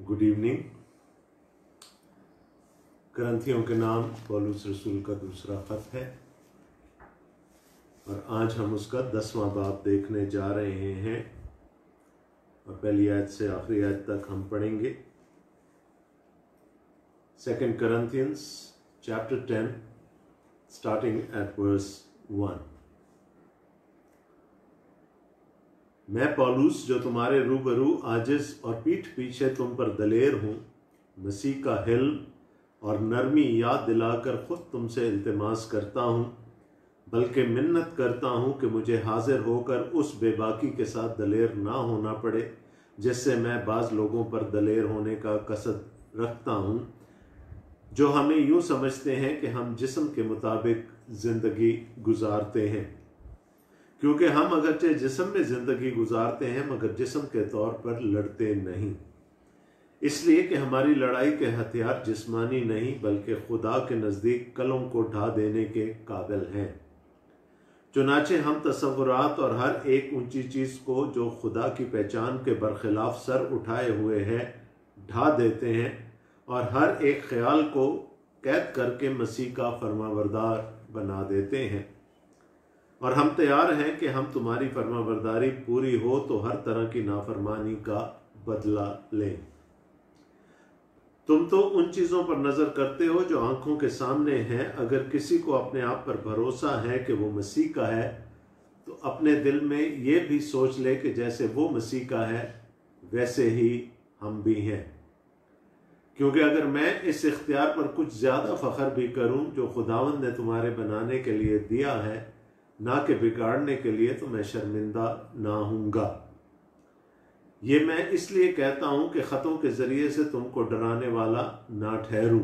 Good evening. करंथियों के नाम पौलुस रसूल का दूसरा खत है और आज हम उसका 10वां बाब देखने जा रहे हैं और पहली आयत से आखिरी आयत तक हम पढ़ेंगे। 2 Corinthians chapter 10 starting at verse 1। मैं पौलुस जो तुम्हारे रूबरू आजिज और पीठ पीछे तुम पर दलेर हूं, मसीह का हिल्म और नरमी याद दिलाकर खुद तुमसे इल्तिमास करता हूं, बल्कि मिन्नत करता हूं कि मुझे हाजिर होकर उस बेबाकी के साथ दलेर ना होना पड़े जिससे मैं बाज़ लोगों पर दलेर होने का कसद रखता हूं, जो हमें यूं समझते हैं कि हम जिस्म के मुताबिक ज़िंदगी गुजारते हैं। क्योंकि हम अगरचे जिस्म में ज़िंदगी गुजारते हैं मगर जिस्म के तौर पर लड़ते नहीं, इसलिए कि हमारी लड़ाई के हथियार जिस्मानी नहीं बल्कि खुदा के नज़दीक कलों को ढा देने के काबिल हैं। चुनाचे हम तसव्वुरात और हर एक ऊंची चीज़ को जो खुदा की पहचान के बरखिलाफ सर उठाए हुए है ढा देते हैं और हर एक ख्याल को कैद करके मसीह का फरमाबरदार बना देते हैं। और हम तैयार हैं कि हम तुम्हारी फरमाबरदारी पूरी हो तो हर तरह की नाफरमानी का बदला लें। तुम तो उन चीज़ों पर नज़र करते हो जो आंखों के सामने हैं। अगर किसी को अपने आप पर भरोसा है कि वो मसीह का है तो अपने दिल में ये भी सोच ले कि जैसे वो मसीह का है वैसे ही हम भी हैं। क्योंकि अगर मैं इस इख्तियार पर कुछ ज़्यादा फ़ख्र भी करूं जो खुदावंद ने तुम्हारे बनाने के लिए दिया है ना कि बिगाड़ने के लिए, तो मैं शर्मिंदा ना हूँगा। ये मैं इसलिए कहता हूँ कि ख़तों के ज़रिए से तुमको डराने वाला ना ठहरूं,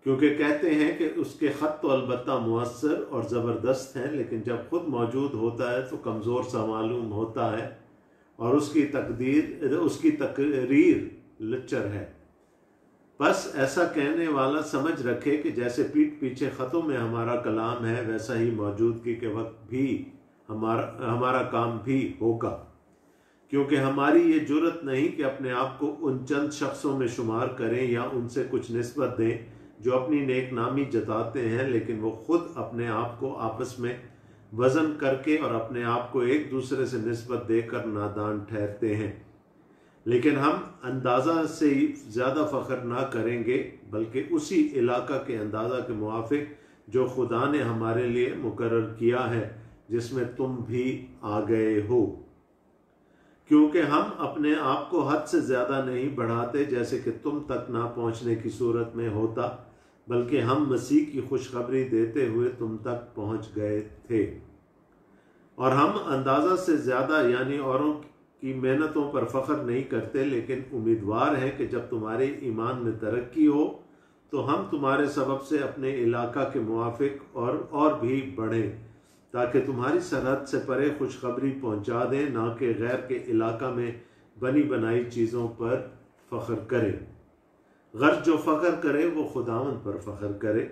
क्योंकि कहते हैं कि उसके ख़त तो अलबत्ता मुअस्सर और ज़बरदस्त हैं, लेकिन जब खुद मौजूद होता है तो कमज़ोर सा मालूम होता है और उसकी तकरीर लच्चर है। बस ऐसा कहने वाला समझ रखे कि जैसे पीठ पीछे ख़तों में हमारा कलाम है वैसा ही मौजूदगी के वक्त भी हमारा काम भी होगा। क्योंकि हमारी ये जुर्रत नहीं कि अपने आप को उन चंद शख्सों में शुमार करें या उनसे कुछ निस्बत दें जो अपनी नेक नामी जताते हैं, लेकिन वो खुद अपने आप को आपस में वज़न करके और अपने आप को एक दूसरे से निस्बत देकर नादान ठहरते हैं। लेकिन हम अंदाज़ा से ज़्यादा फ़ख्र ना करेंगे बल्कि उसी इलाका के अंदाज़ा के मुआफिक जो खुदा ने हमारे लिए मुकर्रर किया है, जिसमें तुम भी आ गए हो। क्योंकि हम अपने आप को हद से ज़्यादा नहीं बढ़ाते जैसे कि तुम तक ना पहुँचने की सूरत में होता, बल्कि हम मसीह की खुशखबरी देते हुए तुम तक पहुँच गए थे। और हम अंदाज़ा से ज़्यादा यानी औरों की मेहनतों पर फ़ख्र नहीं करते, लेकिन उम्मीदवार हैं कि जब तुम्हारे ईमान में तरक्की हो तो हम तुम्हारे सबब से अपने इलाका के मुआफिक और भी बढ़ें, ताकि तुम्हारी सरहद से परे खुशखबरी पहुंचा दें, ना कि गैर के इलाका में बनी बनाई चीज़ों पर फ़ख्र करे। गर्ज जो फ़ख्र करे वो खुदावंद पर फ़ख्र करे,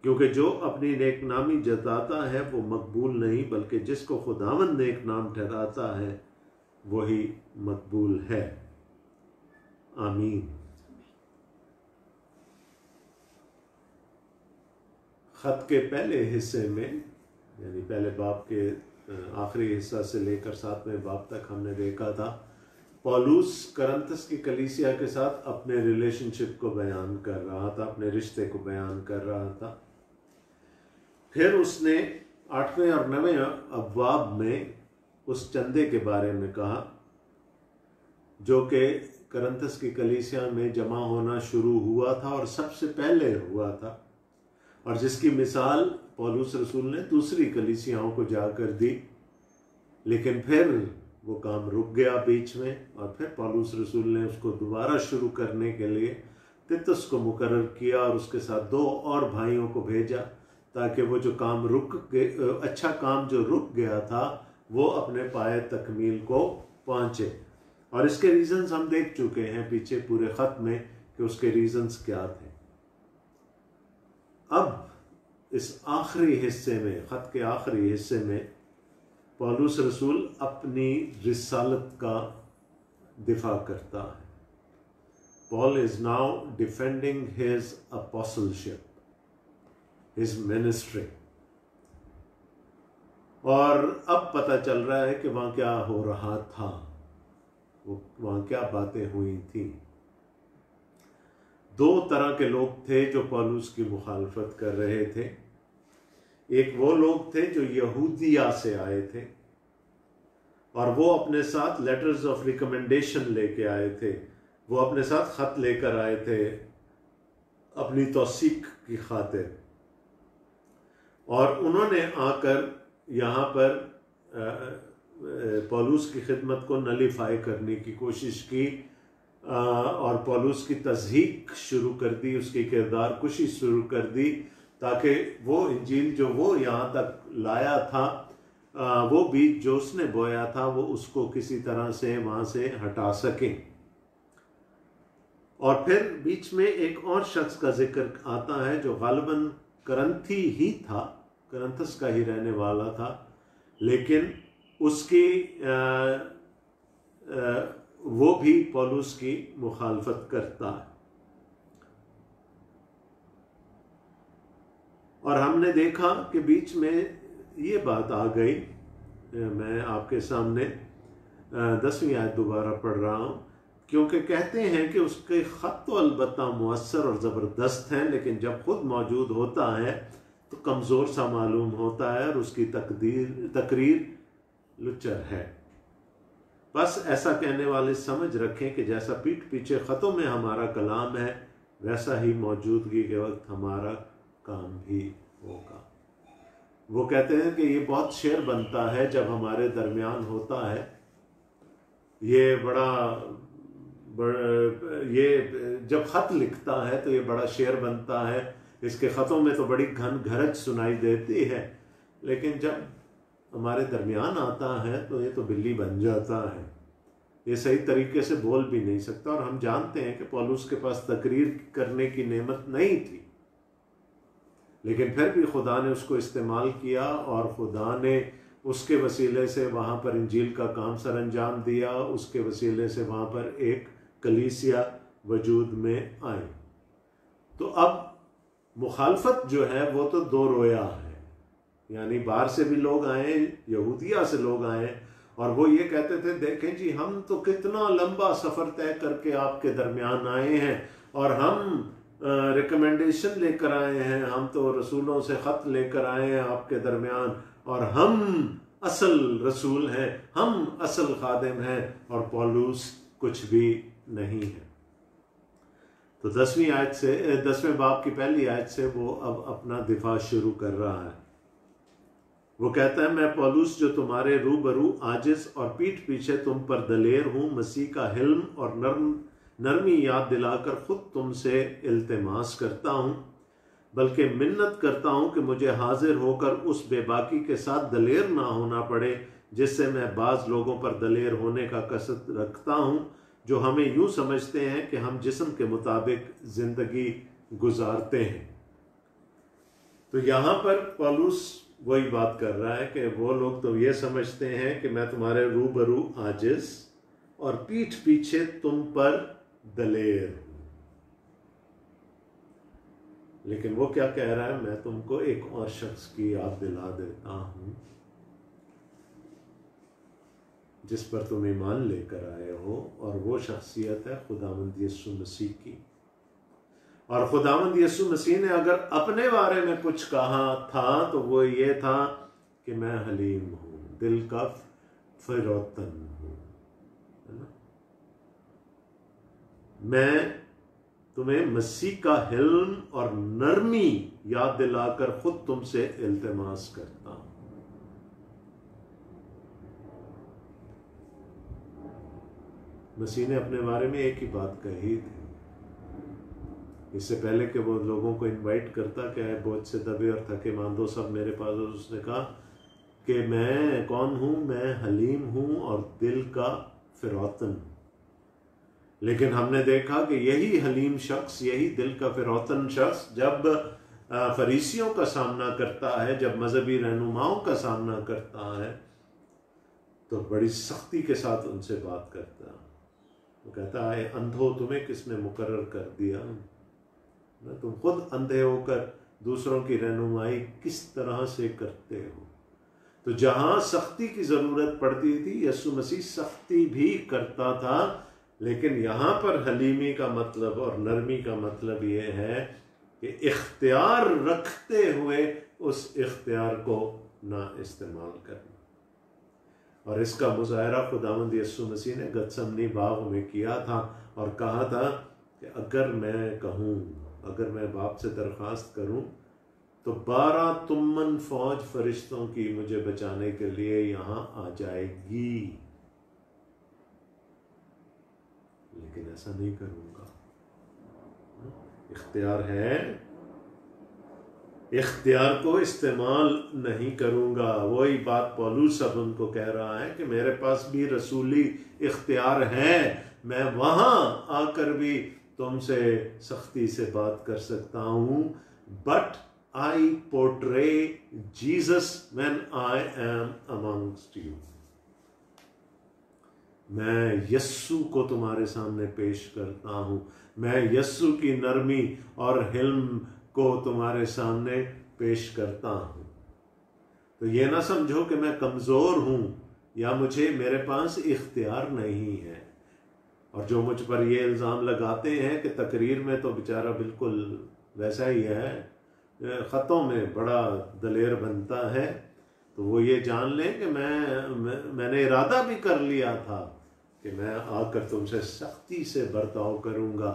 क्योंकि जो अपनी नेक नामी जताता है वो मकबूल नहीं बल्कि जिसको खुदावंद नेक नाम ठहराता है वही मकबूल है। आमीन। खत के पहले हिस्से में यानी पहले बाब के आखिरी हिस्सा से लेकर 7वें बाब तक हमने देखा था पौलुस करंथस की कलीसिया के साथ अपने रिलेशनशिप को बयान कर रहा था, अपने रिश्ते को बयान कर रहा था। फिर उसने 8वें और 9वें अब्वाब में उस चंदे के बारे में कहा जो कि करंथस की कलीसिया में जमा होना शुरू हुआ था और सबसे पहले हुआ था, और जिसकी मिसाल पौलुस रसूल ने दूसरी कलीसियाओं को जाकर दी। लेकिन फिर वो काम रुक गया बीच में और फिर पौलुस रसूल ने उसको दोबारा शुरू करने के लिए तितुस को मुकर्रर किया और उसके साथ 2 और भाइयों को भेजा, ताकि वो जो काम अच्छा काम जो रुक गया था वो अपने पाए तकमील को पहुंचे। और इसके रीजंस हम देख चुके हैं पीछे पूरे खत में कि उसके रीजंस क्या थे। अब इस आखिरी हिस्से में, खत के आखिरी हिस्से में पौलुस रसूल अपनी रिसालत का दिफा करता है। Paul is now defending his apostleship, his ministry. और अब पता चल रहा है कि वहां क्या हो रहा था, वहां क्या बातें हुई थी। दो तरह के लोग थे जो पौलुस की मुखालफत कर रहे थे। एक वो लोग थे जो यहूदिया से आए थे और वो अपने साथ लेटर्स ऑफ रिकमेंडेशन लेके आए थे, वो अपने साथ खत लेकर आए थे अपनी तौसीक की खातिर, और उन्होंने आकर यहाँ पर पौलुस की खिदमत को नलीफाई करने की कोशिश की और पौलुस की तज़हीक शुरू कर दी, उसकी किरदार कुशी शुरू कर दी, ताकि वो इंजील जो वो यहाँ तक लाया था, वो बीज जो उसने बोया था, वो उसको किसी तरह से वहाँ से हटा सकें। और फिर बीच में एक और शख्स का जिक्र आता है जो गालिबन करंथी ही था, करंथस का ही रहने वाला था, लेकिन उसकी वो भी पौलुस की मुखालफत करता है। और हमने देखा कि बीच में ये बात आ गई, मैं आपके सामने 10वीं आयत दोबारा पढ़ रहा हूं, क्योंकि कहते हैं कि उसके खत तो अलबत्ता मुअस्सर और ज़बरदस्त हैं, लेकिन जब खुद मौजूद होता है तो कमज़ोर सा मालूम होता है और उसकी तकरीर लुच्चर है। बस ऐसा कहने वाले समझ रखें कि जैसा पीठ पीछे ख़तों में हमारा कलाम है, वैसा ही मौजूदगी के वक्त हमारा काम भी होगा। वो कहते हैं कि ये बहुत शेर बनता है जब हमारे दरमियान होता है, ये ये जब खत लिखता है तो ये बड़ा शेर बनता है, इसके खतों में तो बड़ी घन घरज सुनाई देती है, लेकिन जब हमारे दरमियान आता है तो ये तो बिल्ली बन जाता है, ये सही तरीके से बोल भी नहीं सकता। और हम जानते हैं कि पौलुस के पास तकरीर करने की नेमत नहीं थी, लेकिन फिर भी खुदा ने उसको इस्तेमाल किया और खुदा ने उसके वसीले से वहाँ पर इंजील का काम सर अंजाम दिया, उसके वसीले से वहाँ पर एक कलीसिया वजूद में आई। तो अब मुखालफत जो है वो तो दो रोया है, यानी बाहर से भी लोग आए, यहूदिया से लोग आए, और वो ये कहते थे देखें जी हम तो कितना लंबा सफ़र तय करके आपके दरमियान आए हैं और हम रिकमेंडेशन लेकर आए हैं, हम तो रसूलों से ख़त लेकर आए हैं आपके दरमियान, और हम असल रसूल हैं, हम असल खादिम हैं, और पौलुस कुछ भी नहीं है। तो 10वें बाब की पहली आयत से वो अब अपना दिफा शुरू कर रहा है। वो कहता है, मैं पौलुस जो तुम्हारे रूबरू आजिज़ और पीठ पीछे तुम पर दलेर हूँ, मसीह का हिल्म और नरमी याद दिलाकर खुद तुमसे इल्तिमास करता हूँ, बल्कि मिन्नत करता हूँ कि मुझे हाजिर होकर उस बेबाकी के साथ दलेर ना होना पड़े जिससे मैं बाज़ लोगों पर दलेर होने का कसद रखता हूँ, जो हमें यूँ समझते हैं कि हम जिस्म के मुताबिक ज़िंदगी गुजारते हैं। तो यहाँ पर पौलुस वही बात कर रहा है कि वो लोग तो ये समझते हैं कि मैं तुम्हारे रूबरू आजिज़ और पीठ पीछे तुम पर दलेर हूं, लेकिन वो क्या कह रहा है, मैं तुमको एक और शख्स की याद दिला देता हूं जिस पर तुम ईमान लेकर आए हो, और वो शख्सियत है खुदावंद यीशु मसीह की। और खुदावंद यीशु मसीह ने अगर अपने बारे में कुछ कहा था तो वो ये था कि मैं हलीम हूं, दिल का फिरौतन हूं, है ना। मैं तुम्हें मसीह का हिल्म और नरमी याद दिलाकर खुद तुमसे इल्तिमास करता हूं। मसीह ने अपने बारे में एक ही बात कही थी, इससे पहले कि वो लोगों को इनवाइट करता कि बोझ से दबे और थके मांदो सब मेरे पास, उसने कहा कि मैं कौन हूं, मैं हलीम हूं और दिल का फिरौतन हूं। लेकिन हमने देखा कि यही हलीम शख्स, यही दिल का फिरौतन शख्स जब फरीसियों का सामना करता है, जब मजहबी रहनुमाओं का सामना करता है, तो बड़ी सख्ती के साथ उनसे बात करता है। वो कहता है, अंधो तुम्हें किसने मुकर्रर कर दिया ना, तुम खुद अंधे होकर दूसरों की रहनुमाई किस तरह से करते हो। तो जहां सख्ती की जरूरत पड़ती थी यीशु मसीह सख्ती भी करता था, लेकिन यहां पर हलीमी का मतलब और नरमी का मतलब यह है कि इख्तियार रखते हुए उस इख्तियार को ना इस्तेमाल करना। और इसका मुजाहरा खुदावंद यीशु मसीह ने गतसमनी बाग में किया था और कहा था कि अगर मैं कहूँ, अगर मैं बाप से दरख्वास्त करूँ तो 12 तुम्मन फौज फरिश्तों की मुझे बचाने के लिए यहां आ जाएगी, लेकिन ऐसा नहीं करूंगा। इख्तियार है, इख्तियार को इस्तेमाल नहीं करूंगा। वही बात पौलुस अब उनको कह रहा है कि मेरे पास भी रसूली इख्तियार है, मैं वहां आकर भी तुमसे सख्ती से बात कर सकता हूं, but I portray Jesus when I am amongst you. मैं यस्सु को तुम्हारे सामने पेश करता हूं, मैं यस्सु की नरमी और हिल्म को तुम्हारे सामने पेश करता हूं। तो ये ना समझो कि मैं कमजोर हूं या मेरे पास इख्तियार नहीं है। और जो मुझ पर ये इल्जाम लगाते हैं कि तकरीर में तो बेचारा बिल्कुल वैसा ही है, ख़तों में बड़ा दलेर बनता है, तो वो ये जान लें कि मैंने इरादा भी कर लिया था कि मैं आकर तुमसे सख्ती से बर्ताव करूंगा,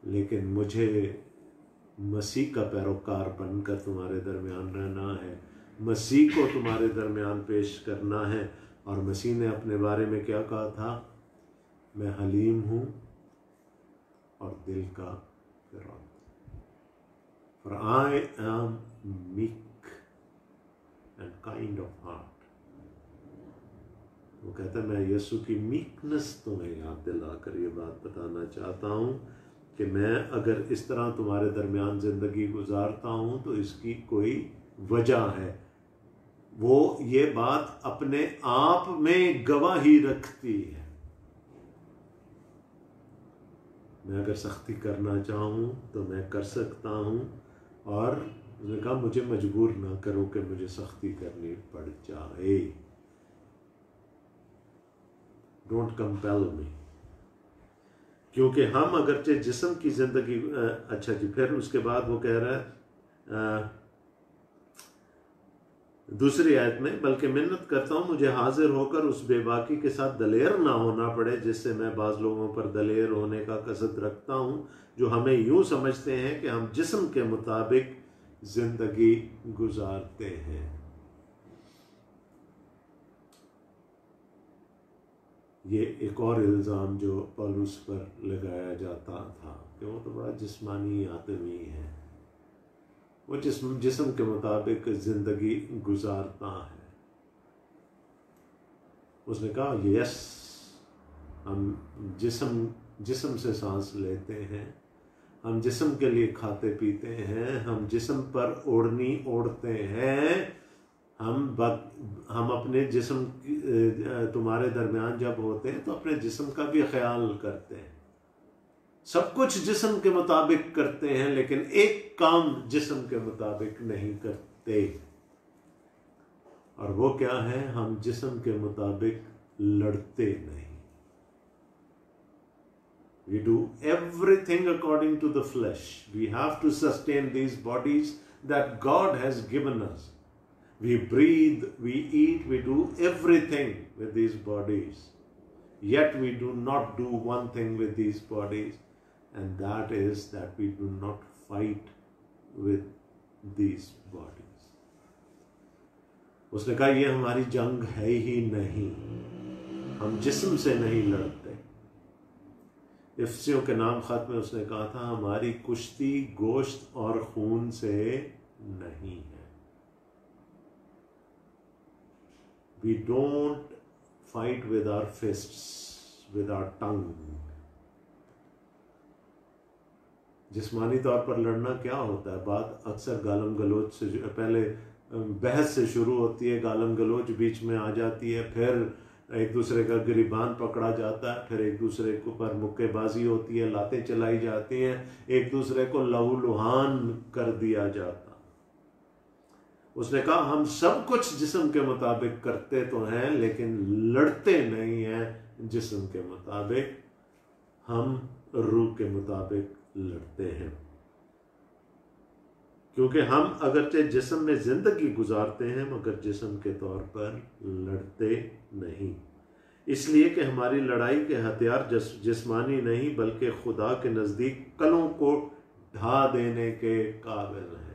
लेकिन मुझे मसीह का पैरोकार बनकर तुम्हारे दरमियान रहना है, मसीह को तुम्हारे दरमियान पेश करना है। और मसीह ने अपने बारे में क्या कहा था? मैं हलीम हूँ और दिल का फिरौन। For I am meek and kind of heart. वो कहता है मैं यीशु की मीकनेस तुम्हें याद दिलाकर ये बात बताना चाहता हूँ कि मैं अगर इस तरह तुम्हारे दरमियान जिंदगी गुजारता हूँ तो इसकी कोई वजह है। वो ये बात अपने आप में गवाही रखती है। मैं अगर सख्ती करना चाहूँ तो मैं कर सकता हूँ, और उसने कहा मुझे मजबूर ना करो कि मुझे सख्ती करनी पड़ जाए। डोंट कंपेल मी, क्योंकि हम अगरचे जिस्म की जिंदगी अच्छा जी, फिर उसके बाद वो कह रहा है दूसरी आयत में, बल्कि मिन्नत करता हूं मुझे हाजिर होकर उस बेबाकी के साथ दलेर ना होना पड़े जिससे मैं बाज लोगों पर दलेर होने का कसद रखता हूं, जो हमें यूं समझते हैं कि हम जिस्म के मुताबिक जिंदगी गुजारते हैं। ये एक और इल्ज़ाम जो पौलुस पर लगाया जाता था कि वो तो बड़ा जिस्मानी आदमी है, वो जिस्म के मुताबिक जिंदगी गुजारता है। उसने कहा यस, हम जिस्म से सांस लेते हैं, हम जिस्म के लिए खाते पीते हैं, हम जिस्म पर ओढ़नी ओढ़ते हैं, हम अपने जिस्म तुम्हारे दरमियान जब होते हैं तो अपने जिस्म का भी ख्याल करते हैं। सब कुछ जिस्म के मुताबिक करते हैं, लेकिन एक काम जिस्म के मुताबिक नहीं करते, और वो क्या है? हम जिस्म के मुताबिक लड़ते नहीं। We do everything according to the flesh. We have to sustain these bodies that God has given us. We breathe, we eat, we do everything with these bodies. Yet we do not do one thing with these bodies, and that is that we do not fight with these bodies. उसने कहा ये हमारी जंग है ही नहीं, हम जिस्म से नहीं लड़ते। इफ्सियों के नाम खत में उसने कहा था हमारी कुश्ती गोश्त और खून से नहीं है। We don't fight with our fists, with our tongue. जिस्मानी तौर पर लड़ना क्या होता है? बात अक्सर गालम गलोच से पहले बहस से शुरू होती है, गालम गलोच बीच में आ जाती है, फिर एक दूसरे का गिरिबान पकड़ा जाता है, फिर एक दूसरे के ऊपर मुक्केबाजी होती है, लातें चलाई जाती हैं, एक दूसरे को लहूलुहान कर दिया जाता। उसने कहा हम सब कुछ जिस्म के मुताबिक करते तो हैं, लेकिन लड़ते नहीं हैं जिस्म के मुताबिक, हम रूह के मुताबिक लड़ते हैं। क्योंकि हम अगरचे जिस्म में जिंदगी गुजारते हैं मगर जिस्म के तौर पर लड़ते नहीं, इसलिए कि हमारी लड़ाई के हथियार जिस्मानी नहीं बल्कि खुदा के नज़दीक कलों को ढा देने के काबिल हैं।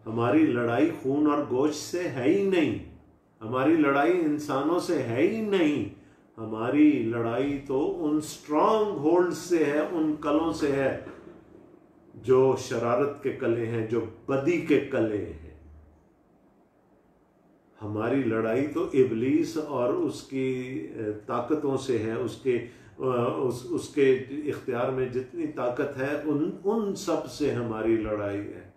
हमारी लड़ाई खून और गोश्त से है ही नहीं, हमारी लड़ाई इंसानों से है ही नहीं, हमारी लड़ाई तो उन स्ट्रॉन्ग होल्ड से है, उन कलों से है जो शरारत के कले हैं, जो बदी के कले हैं। हमारी लड़ाई तो इब्लीस और उसकी ताकतों से है, उसके इख्तियार में जितनी ताकत है उन सब से हमारी लड़ाई है।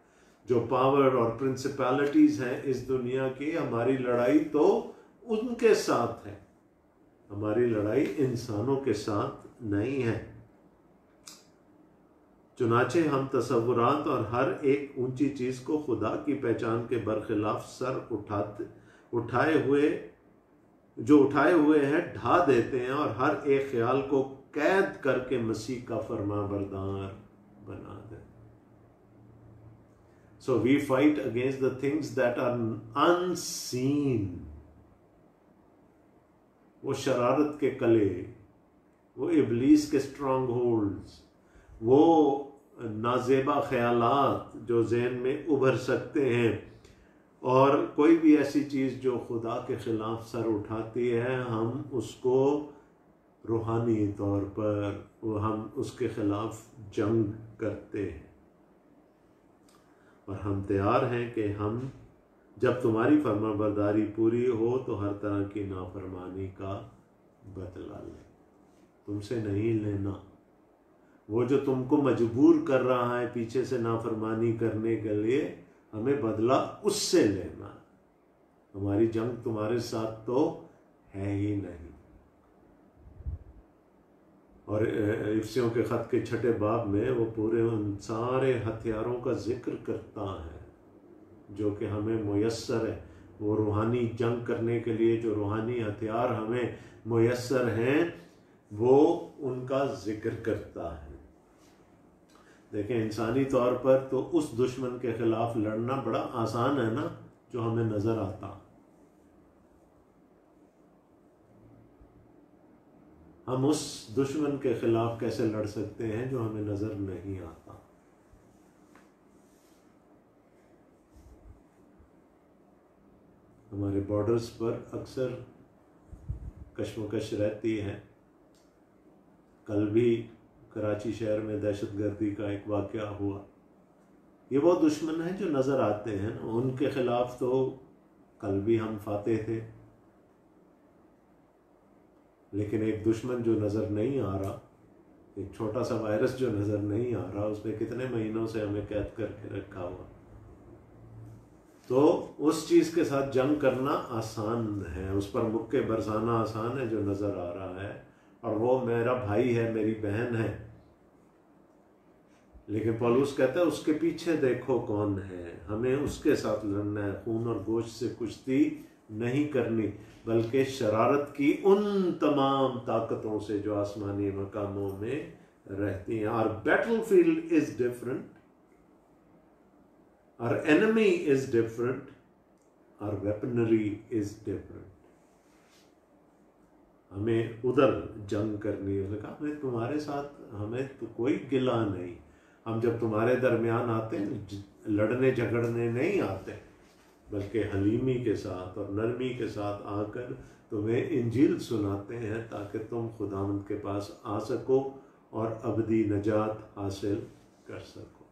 जो पावर और प्रिंसिपैलिटीज हैं इस दुनिया की, हमारी लड़ाई तो उनके साथ है, हमारी लड़ाई इंसानों के साथ नहीं है। चुनाचे हम तसव्वुरात और हर एक ऊंची चीज को खुदा की पहचान के बरखिलाफ सर उठाए हुए हैं ढा देते हैं और हर एक ख्याल को कैद करके मसीह का फरमाबरदार बना देते। So we fight against the things that are unseen. वो शरारत के कले, वो इब्लीस के स्ट्रॉन्ग होल्ड्स, वो नाजेबा ख्यालात जो ज़हन में उभर सकते हैं, और कोई भी ऐसी चीज़ जो खुदा के ख़िलाफ़ सर उठाती है, हम उसको रूहानी तौर पर हम उसके ख़िलाफ़ जंग करते हैं। और हम तैयार हैं कि हम जब तुम्हारी फरमाबरदारी पूरी हो तो हर तरह की नाफरमानी का बदला लें। तुमसे नहीं लेना, वो जो तुमको मजबूर कर रहा है पीछे से नाफरमानी करने के लिए, हमें बदला उससे लेना। हमारी जंग तुम्हारे साथ तो है ही नहीं। और इफ्सियों के ख़त के 6 बाब में वो पूरे उन सारे हथियारों का जिक्र करता है जो कि हमें मुयस्सर है। वो रूहानी जंग करने के लिए जो रूहानी हथियार हमें मुयस्सर हैं, वो उनका जिक्र करता है। देखें, इंसानी तौर पर तो उस दुश्मन के खिलाफ लड़ना बड़ा आसान है ना, जो हमें नज़र आता। हम उस दुश्मन के खिलाफ कैसे लड़ सकते हैं जो हमें नजर नहीं आता। हमारे बॉर्डर्स पर अक्सर कश्मकश रहती है। कल भी कराची शहर में दहशतगर्दी का एक वाक़या हुआ। ये वो दुश्मन है जो नज़र आते हैं, उनके खिलाफ तो कल भी हम फातेह थे। लेकिन एक दुश्मन जो नज़र नहीं आ रहा, एक छोटा सा वायरस जो नज़र नहीं आ रहा, उसने कितने महीनों से हमें कैद करके रखा हुआ। तो उस चीज़ के साथ जंग करना आसान है, उस पर मुक्के बरसाना आसान है जो नज़र आ रहा है, और वो मेरा भाई है, मेरी बहन है। लेकिन पौलुस कहता है उसके पीछे देखो कौन है। हमें उसके साथ लड़ना है। खून और गोश्त से कुश्ती नहीं करनी, बल्कि शरारत की उन तमाम ताकतों से जो आसमानी मकामों में रहती हैं। Our battlefield is different, our enemy is different, our weaponry is different. हमें उधर जंग करनी है। उसने कहा मैं तुम्हारे साथ, हमें तो कोई गिला नहीं। हम जब तुम्हारे दरमियान आते हैं लड़ने झगड़ने नहीं आते, बल्कि हलीमी के साथ और नरमी के साथ आकर तुम्हें इंजील सुनाते हैं ताकि तुम खुदावंद के पास आ सको और अबदी नजात हासिल कर सको।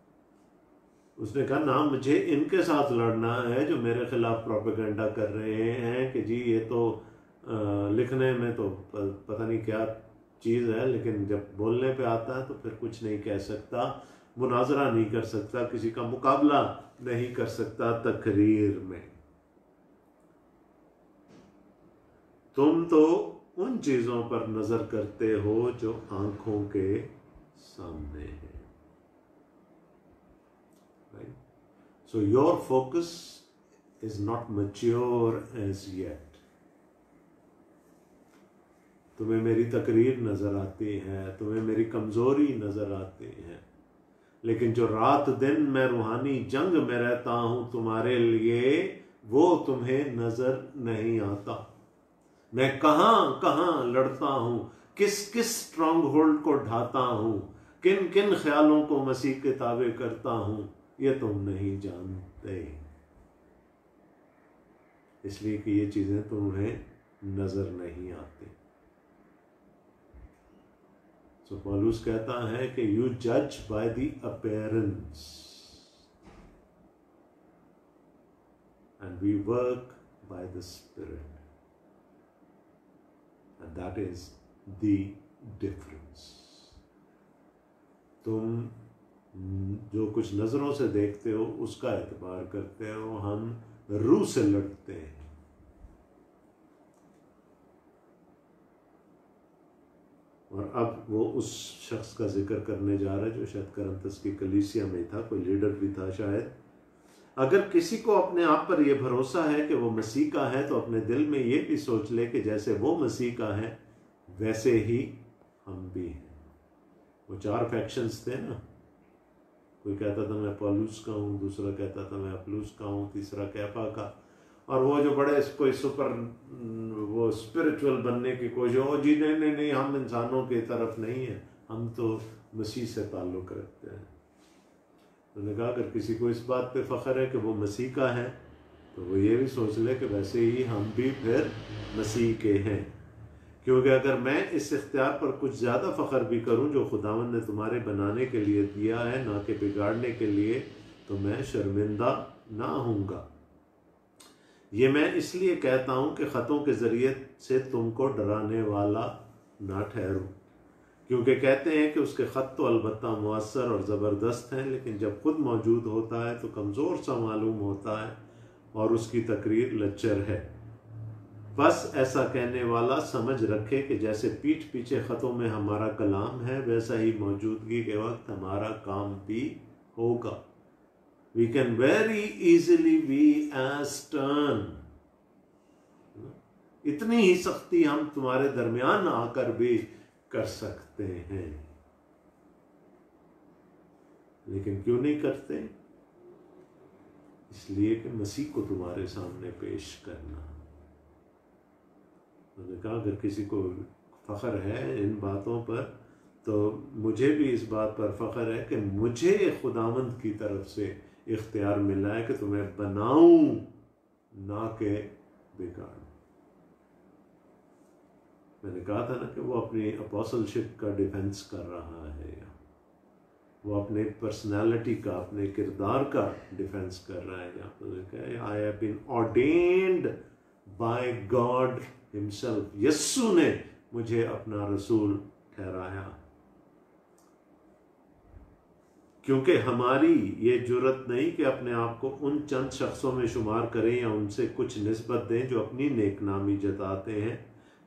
उसने कहा ना मुझे इनके साथ लड़ना है जो मेरे खिलाफ प्रोपेगेंडा कर रहे हैं कि जी ये तो लिखने में तो पता नहीं क्या चीज़ है, लेकिन जब बोलने पे आता है तो फिर कुछ नहीं कह सकता, मुनाजरा नहीं कर सकता, किसी का मुकाबला नहीं कर सकता तकरीर में। तुम तो उन चीजों पर नजर करते हो जो आंखों के सामने है। Right? So your focus is not mature as yet. तुम्हें मेरी तकरीर नजर आती है, तुम्हें मेरी कमजोरी नजर आती है, लेकिन जो रात दिन मैं रूहानी जंग में रहता हूं तुम्हारे लिए, वो तुम्हें नजर नहीं आता। मैं कहां कहां लड़ता हूं, किस किस स्ट्रॉन्ग होल्ड को ढाता हूं, किन किन ख्यालों को मसीह के ताबे करता हूं, ये तुम नहीं जानते, इसलिए कि ये चीजें तुम्हें नजर नहीं आती। तो पौलुस कहता है कि यू जज by the appearance and we work by the spirit, and that is the difference. तुम जो कुछ नजरों से देखते हो उसका एतबार करते हो, हम रूह से लड़ते हैं। और अब वो उस शख्स का जिक्र करने जा रहा है जो शायद करंथस की कलीसिया में था, कोई लीडर भी था शायद। अगर किसी को अपने आप पर यह भरोसा है कि वो मसीह का है, तो अपने दिल में ये भी सोच ले कि जैसे वो मसीह का है वैसे ही हम भी हैं। वो 4 फैक्शंस थे ना, कोई कहता था मैं पौलुस का हूँ, दूसरा कहता था मैं अपुल्लोस का हूँ, तीसरा कैफा का, और वो जो बड़े कोई सुपर वो स्पिरिचुअल बनने की कोशिश, ओ जी नहीं नहीं नहीं, हम इंसानों की तरफ नहीं है, हम तो मसीह से ताल्लुक़ रखते हैं। उन्होंने कहा अगर किसी को इस बात पे फ़ख्र है कि वो मसीह का है, तो वो ये भी सोच ले कि वैसे ही हम भी फिर मसीह के हैं। क्योंकि अगर मैं इस इख्तियार पर कुछ ज़्यादा फ़ख्र भी करूं जो खुदावंद ने तुम्हारे बनाने के लिए दिया है, ना कि बिगाड़ने के लिए, तो मैं शर्मिंदा ना होऊंगा। ये मैं इसलिए कहता हूं कि ख़तों के ज़रिए से तुमको डराने वाला ना ठहरूं, क्योंकि कहते हैं कि उसके ख़त तो अलबत्ता मुअस्सर और ज़बरदस्त हैं, लेकिन जब खुद मौजूद होता है तो कमज़ोर सा मालूम होता है और उसकी तकरीर लच्चर है। बस ऐसा कहने वाला समझ रखे कि जैसे पीठ पीछे ख़तों में हमारा कलाम है, वैसा ही मौजूदगी के वक्त हमारा काम भी होगा। We can very easily be as stern. इतनी ही सख्ती हम तुम्हारे दरमियान आकर भी कर सकते हैं, लेकिन क्यों नहीं करते? इसलिए कि मसीह को तुम्हारे सामने पेश करना। मैंने कहा अगर किसी को फ़ख्र है इन बातों पर, तो मुझे भी इस बात पर फ़ख्र है कि मुझे खुदावंद की तरफ से इख्तियार मिला है कि तुम्हें बनाऊं ना के बिगाड़ूं। मैंने कहा था ना कि वो अपनी अपोस्टलशिप का डिफेंस कर रहा है, वो अपने पर्सनालिटी का, अपने किरदार का डिफेंस कर रहा है। यहाँ पर I have been ordained by God himself, यस्सु ने मुझे अपना रसूल ठहराया। क्योंकि हमारी ये जुर्रत नहीं कि अपने आप को उन चंद शख्सों में शुमार करें या उनसे कुछ निस्बत दें जो अपनी नेकनामी जताते हैं,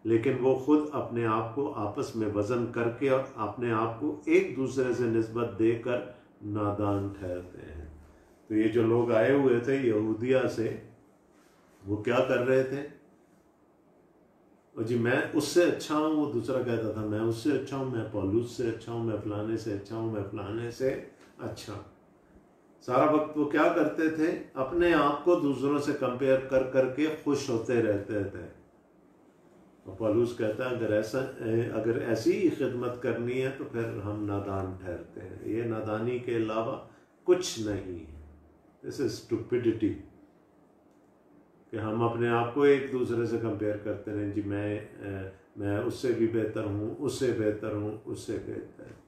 लेकिन वो खुद अपने आप को आपस में वजन करके और अपने आप को एक दूसरे से निस्बत देकर नादान ठहरते हैं। तो ये जो लोग आए हुए थे यहूदिया से, वो क्या कर रहे थे? और जी मैं उससे अच्छा हूँ, वो दूसरा कहता था मैं उससे अच्छा हूँ, मैं पौलुस से अच्छा हूँ, मैं फलाने से अच्छा हूँ, मैं फलाने से अच्छा। सारा वक्त वो क्या करते थे? अपने आप को दूसरों से कंपेयर कर करके खुश होते रहते थे। और पौलुस कहता है अगर ऐसी ही खिदमत करनी है तो फिर हम नादान ठहरते हैं। ये नादानी के अलावा कुछ नहीं है। दिस इज स्टुपिडिटी कि हम अपने आप को एक दूसरे से कंपेयर करते रहें। जी मैं उससे भी बेहतर हूँ, उससे बेहतर हूँ, उससे बेहतर।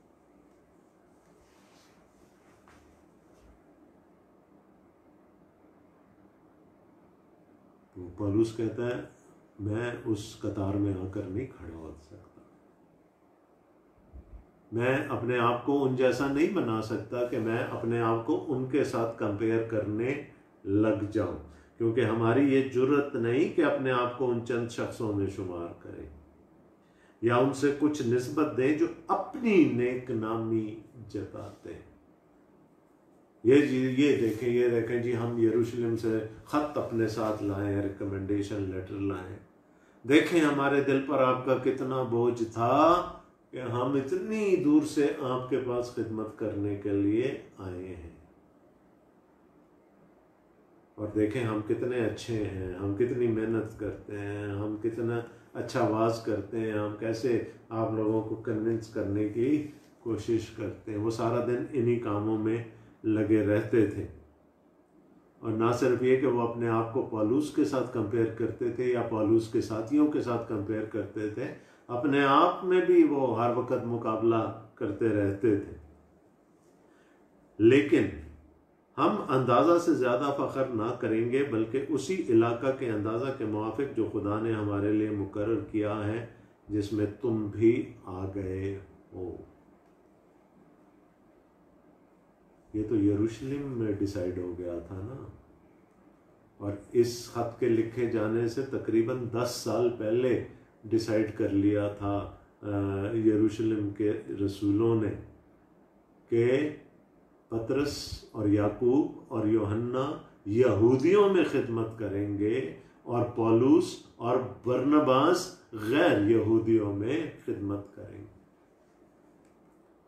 तो पौलुस कहता है मैं उस कतार में आकर नहीं खड़ा हो सकता, मैं अपने आप को उन जैसा नहीं बना सकता कि मैं अपने आप को उनके साथ कंपेयर करने लग जाऊं। क्योंकि हमारी ये जुर्रत नहीं कि अपने आप को उन चंद शख्सों में शुमार करें या उनसे कुछ निस्बत दें जो अपनी नेक नामी जताते हैं। ये देखें जी, हम यरूशलेम से खत अपने साथ लाए, रिकमेंडेशन लेटर लाए, देखें हमारे दिल पर आपका कितना बोझ था कि हम इतनी दूर से आपके पास खिदमत करने के लिए आए हैं, और देखें हम कितने अच्छे हैं, हम कितनी मेहनत करते हैं, हम कितना अच्छा वाज करते हैं, हम कैसे आप लोगों को कन्विंस करने की कोशिश करते हैं। वो सारा दिन इन्हीं कामों में लगे रहते थे। और ना सिर्फ ये कि वो अपने आप को पौलुस के साथ कंपेयर करते थे या पौलुस के साथियों के साथ कंपेयर करते थे, अपने आप में भी वो हर वक्त मुकाबला करते रहते थे। लेकिन हम अंदाज़ा से ज़्यादा फ़ख्र ना करेंगे, बल्कि उसी इलाका के अंदाज़ा के मुआफिक जो खुदा ने हमारे लिए मुकर्रर किया है, जिसमें तुम भी आ गए हो। ये तो यरूशलेम में डिसाइड हो गया था ना, और इस खत के लिखे जाने से तकरीबन 10 साल पहले डिसाइड कर लिया था यरूशलेम के रसूलों ने कि पतरस और याकूब और यूहन्ना यहूदियों में खिदमत करेंगे और पौलुस और बरनबास गैर यहूदियों में खिदमत करेंगे।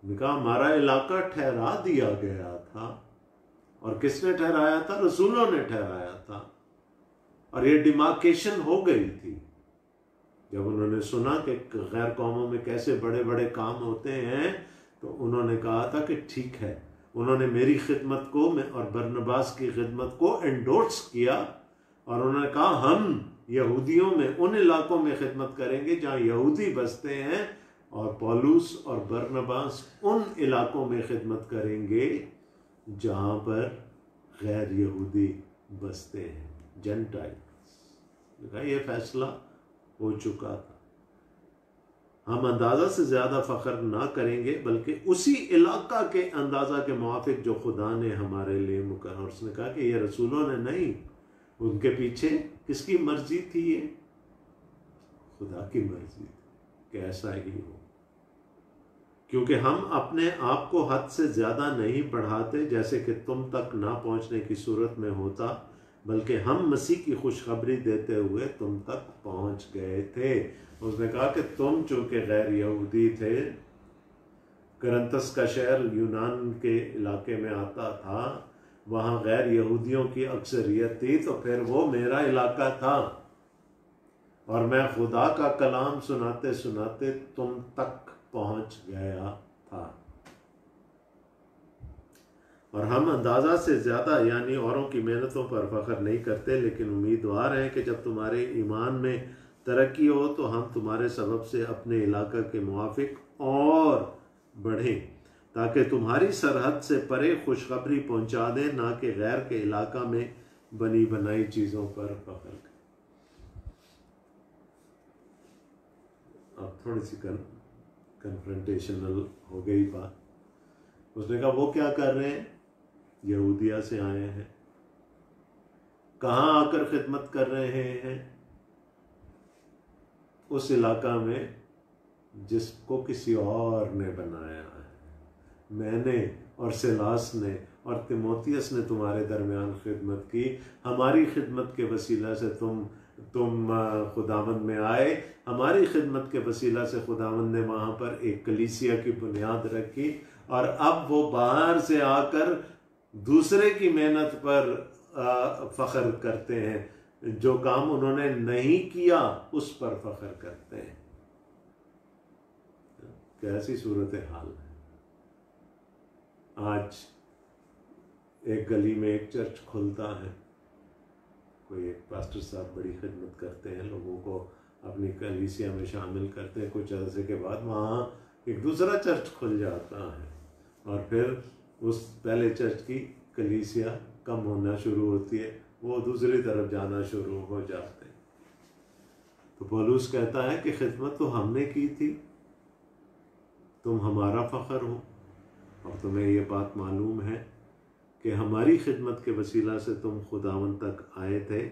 कहा हमारा इलाका ठहरा दिया गया था, और किसने ठहराया था? रसूलों ने ठहराया था, और ये डिमार्केशन हो गई थी जब उन्होंने सुना कि गैर कौमों में कैसे बड़े बड़े काम होते हैं। तो उन्होंने कहा था कि ठीक है, उन्होंने मेरी खिदमत को और बरनबास की खिदमत को एंडोर्स किया, और उन्होंने कहा हम यहूदियों में उन इलाकों में खिदमत करेंगे जहां यहूदी बसते हैं, और पौलुस और बरनबास उन इलाकों में खिदमत करेंगे जहां पर गैर यहूदी बसते हैं, जेंटाइल्स। ये फैसला हो चुका था। हम अंदाज़ा से ज़्यादा फ़ख्र ना करेंगे, बल्कि उसी इलाका के अंदाज़ा के मुआफिक जो खुदा ने हमारे लिए मुकर्रर। उसने कहा कि ये रसूलों ने नहीं, उनके पीछे किसकी मर्जी थी? ये खुदा की मर्जी थी कि ऐसा ही हो। क्योंकि हम अपने आप को हद से ज़्यादा नहीं बढ़ाते, जैसे कि तुम तक ना पहुँचने की सूरत में होता, बल्कि हम मसीह की खुशखबरी देते हुए तुम तक पहुँच गए थे। उसने कहा कि तुम चूंकि गैर यहूदी थे, करंतस का शहर यूनान के इलाके में आता था, वहाँ गैर यहूदियों की अक्सरियत थी, तो फिर वो मेरा इलाका था, और मैं खुदा का कलाम सुनाते सुनाते तुम तक पहुँच गया था। और हम अंदाज़ा से ज़्यादा यानी औरों की मेहनतों पर फ़ख्र नहीं करते, लेकिन उम्मीदवार हैं कि जब तुम्हारे ईमान में तरक्की हो तो हम तुम्हारे सबब से अपने इलाका के मुआफिक और बढ़ें, ताकि तुम्हारी सरहद से परे खुशखबरी पहुंचा दें, ना कि गैर के इलाका में बनी बनाई चीज़ों पर फ़ख्र करें। अब थोड़ी सी कन्फ्रंटेशनल हो गई बात। उसने कहा वो क्या कर रहे हैं? यहूदिया से आए हैं, कहाँ आकर खिदमत कर रहे हैं? उस इलाका में जिसको किसी और ने बनाया है। मैंने और सिलास ने और तिमोथियस ने तुम्हारे दरमियान खिदमत की, हमारी खिदमत के वसीला से तुम खुदावंद में आए, हमारी खिदमत के वसीला से खुदावंद ने वहाँ पर एक कलीसिया की बुनियाद रखी, और अब वो बाहर से आकर दूसरे की मेहनत पर फ़ख्र करते हैं, जो काम उन्होंने नहीं किया उस पर फ़ख्र करते हैं। कैसी सूरत हाल है। आज एक गली में एक चर्च खुलता है, कोई एक पास्टर साहब बड़ी खिदमत करते हैं, लोगों को अपनी कलीसिया में शामिल करते हैं, कुछ अर्से के बाद वहाँ एक दूसरा चर्च खुल जाता है, और फिर उस पहले चर्च की कलीसिया कम होना शुरू होती है, वो दूसरी तरफ जाना शुरू हो जाते हैं। तो पौलुस कहता है कि खिदमत तो हमने की थी, तुम हमारा फ़ख्र हो, और तुम्हें ये बात मालूम है कि हमारी खिदमत के वसीला से तुम खुदावन तक आए थे,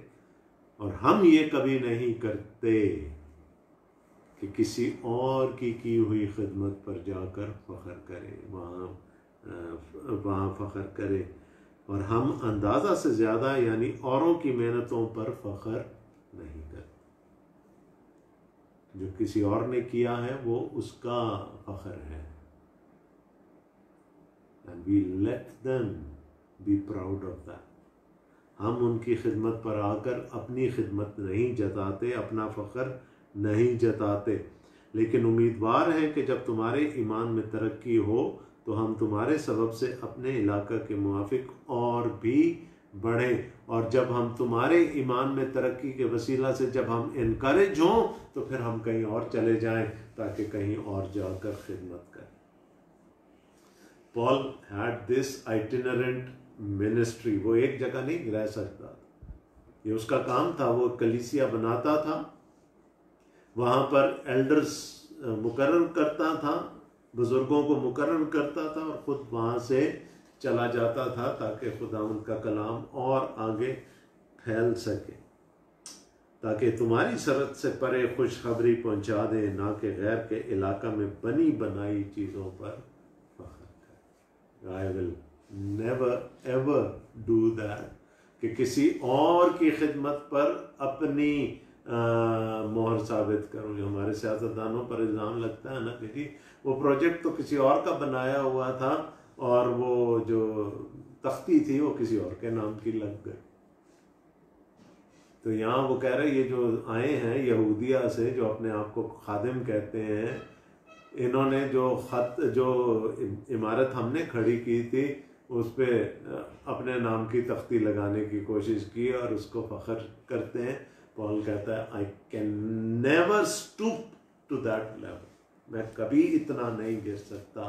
और हम ये कभी नहीं करते कि किसी और की हुई खिदमत पर जाकर फ़ख्र करें, वहाँ फ़ख्र करें, और हम अंदाज़ा से ज़्यादा यानी औरों की मेहनतों पर फ़ख्र नहीं करते। जो किसी और ने किया है वो उसका फ़ख्र है। And we let them be proud of that. हम उनकी खिदमत पर आकर अपनी खिदमत नहीं जताते, अपना फ़ख्र नहीं जताते, लेकिन उम्मीदवार हैं कि जब तुम्हारे ईमान में तरक्की हो तो हम तुम्हारे सबब से अपने इलाका के मुआफिक और भी बढ़ें, और जब हम तुम्हारे ईमान में तरक्की के वसीला से जब हम इनकरेज हों तो फिर हम कहीं और चले जाएं ताकि कहीं और जाकर खिदमत करें। Paul had this itinerant ministry. वो एक जगह नहीं रह सकता, ये उसका काम था। वो कलीसिया बनाता था, वहाँ पर एल्डर्स मुकर्रर करता था, बुजुर्गों को मुकर्रर करता था, और ख़ुद वहाँ से चला जाता था ताकि खुदावंद का कलाम और आगे फैल सके, ताकि तुम्हारी सरहद से परे खुशखबरी पहुँचा दे, ना कि गैर के इलाका में बनी बनाई चीज़ों पर फ़ख्र करे। I will never ever do that, कि किसी और की खिदमत पर अपनी मोहर साबित करूँ। जो हमारे सियासतदानों पर इल्ज़ाम लगता है ना कि जी वो प्रोजेक्ट तो किसी और का बनाया हुआ था और वो जो तख्ती थी वो किसी और के नाम की लग गई। तो यहाँ वो कह रहे ये जो आए हैं यहूदिया से, जो अपने आप को खादिम कहते हैं, इन्होंने जो इमारत हमने खड़ी की थी उस पर अपने नाम की तख्ती लगाने की कोशिश की और उसको फख्र करते हैं। पॉल कहता है I can never stoop to that level, मैं कभी इतना नहीं गिर सकता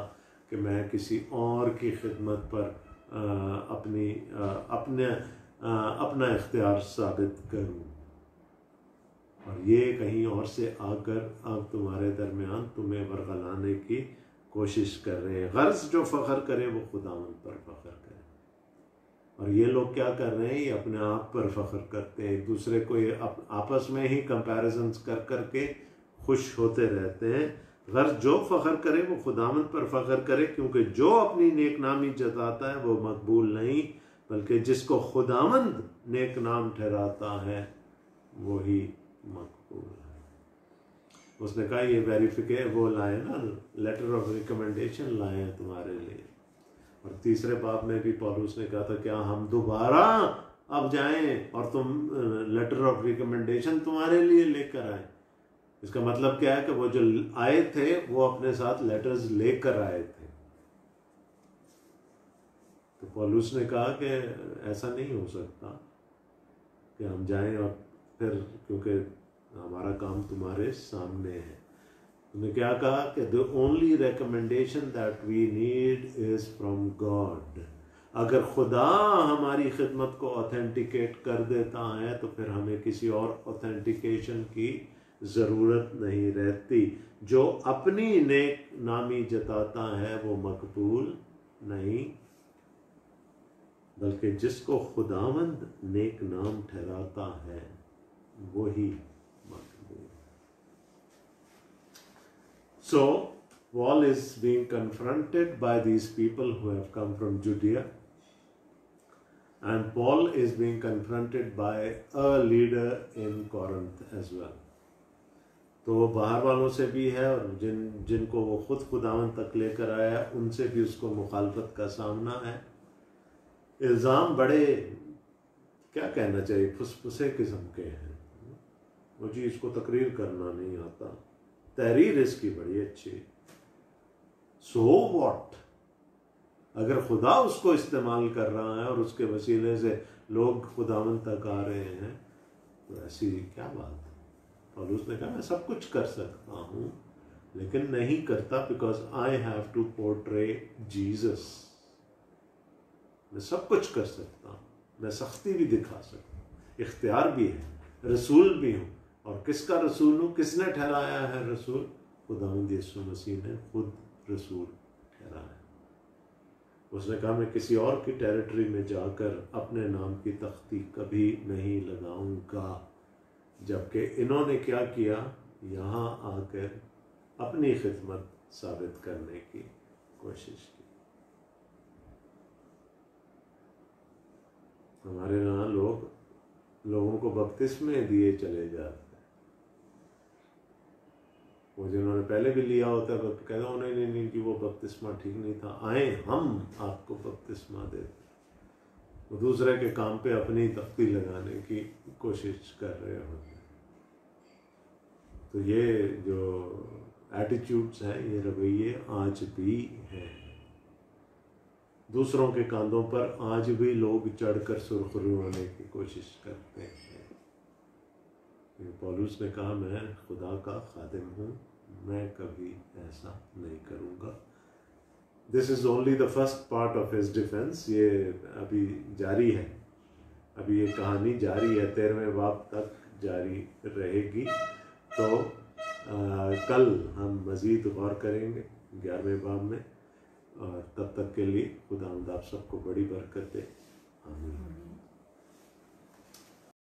कि मैं किसी और की खिदमत पर अपना इख्तियार साबित करूं, और ये कहीं और से आकर अब तुम्हारे दरमियान तुम्हें वरगलाने की कोशिश कर रहे हैं। गर्ज जो फ़ख्र करे वो खुदावंद पर फ़ख्र करे, और ये लोग क्या कर रहे हैं, ये अपने आप पर फ़ख्र करते हैं, एक दूसरे को ये आपस में ही कंपैरिजन्स कर करके खुश होते रहते हैं। गर्ज जो फ़ख्र करे वो खुदावंद पर फ़ख्र करे, क्योंकि जो अपनी नेक नामी जताता है वो मकबूल नहीं, बल्कि जिसको खुदावंद नेक नाम ठहराता है वही मकबूल है। उसने कहा ये वो लाए ना, लेटर ऑफ रिकमेंडेशन लाए हैं तुम्हारे लिए। और तीसरे बाब में भी पौलुस ने कहा था क्या हम दोबारा अब जाएं और तुम लेटर ऑफ रिकमेंडेशन तुम्हारे लिए लेकर आए। इसका मतलब क्या है कि वो जो आए थे वो अपने साथ लेटर्स लेकर आए थे। तो पौलुस ने कहा कि ऐसा नहीं हो सकता कि हम जाएं और फिर, क्योंकि हमारा काम तुम्हारे सामने है। उन्होंने क्या कहा कि the only recommendation that we need is from God. अगर खुदा हमारी खिदमत को ऑथेंटिकेट कर देता है तो फिर हमें किसी और ऑथेंटिकेशन की ज़रूरत नहीं रहती। जो अपनी नेक नामी जताता है वो मकबूल नहीं, बल्कि जिसको खुदावंद नेक नाम ठहराता है वही मकबूल। So Paul is being confronted by these people who have come from Judea, and Paul is being confronted by a leader in Corinth as well. तो बाहर वालों से भी है और जिनको वो खुद खुदावंद तक लेकर आया उनसे भी उसको मुखालफत का सामना है। इल्ज़ाम बड़े, क्या कहना चाहिए, फुसफुसे किस्म के हैं। वो जी इसको तकरीर करना नहीं आता, तहरीर इसकी बड़ी अच्छी। सो व्हाट, अगर खुदा उसको इस्तेमाल कर रहा है और उसके वसीले से लोग खुदावंद तक आ रहे हैं तो ऐसी क्या बात है। पौलुस ने कहा मैं सब कुछ कर सकता हूँ लेकिन नहीं करता, because I have to portray Jesus. मैं सब कुछ कर सकता हूँ, मैं सख्ती भी दिखा सकता हूँ, इख्तियार भी है, रसूल भी हूँ। और किसका रसूल हूँ, किसने ठहराया है रसूल? खुदावंद यीशु मसीह ने खुद रसूल ठहराया। उसने कहा मैं किसी और की टेरिटरी में जाकर अपने नाम की तख्ती कभी नहीं लगाऊंगा, जबकि इन्होंने क्या किया, यहाँ आकर अपनी खिदमत साबित करने की कोशिश की। हमारे यहाँ लोगों को बपतिस्मे दिए चले जाते, वो जिन्होंने पहले भी लिया होता है कहता हूँ नहीं नहीं नहीं कि वो बपतिस्मा ठीक नहीं था, आए हम आपको बपतिस्मा देते। वो दूसरे के काम पे अपनी तख्ती लगाने की कोशिश कर रहे होते हैं। तो ये जो एटीट्यूड्स हैं, ये रवैये आज भी हैं। दूसरों के कांधों पर आज भी लोग चढ़कर सुरखरू होने की कोशिश करते हैं। पौलुस ने कहा मैं खुदा का खादिम हूँ, मैं कभी ऐसा नहीं करूँगा। This is only the first part of his defence. ये अभी जारी है, अभी ये कहानी जारी है, 13वें बाब तक जारी रहेगी। तो कल हम मज़ीद गौर करेंगे 11वें बाब में, और तब तक के लिए खुदा आप सबको बड़ी बरकत दे।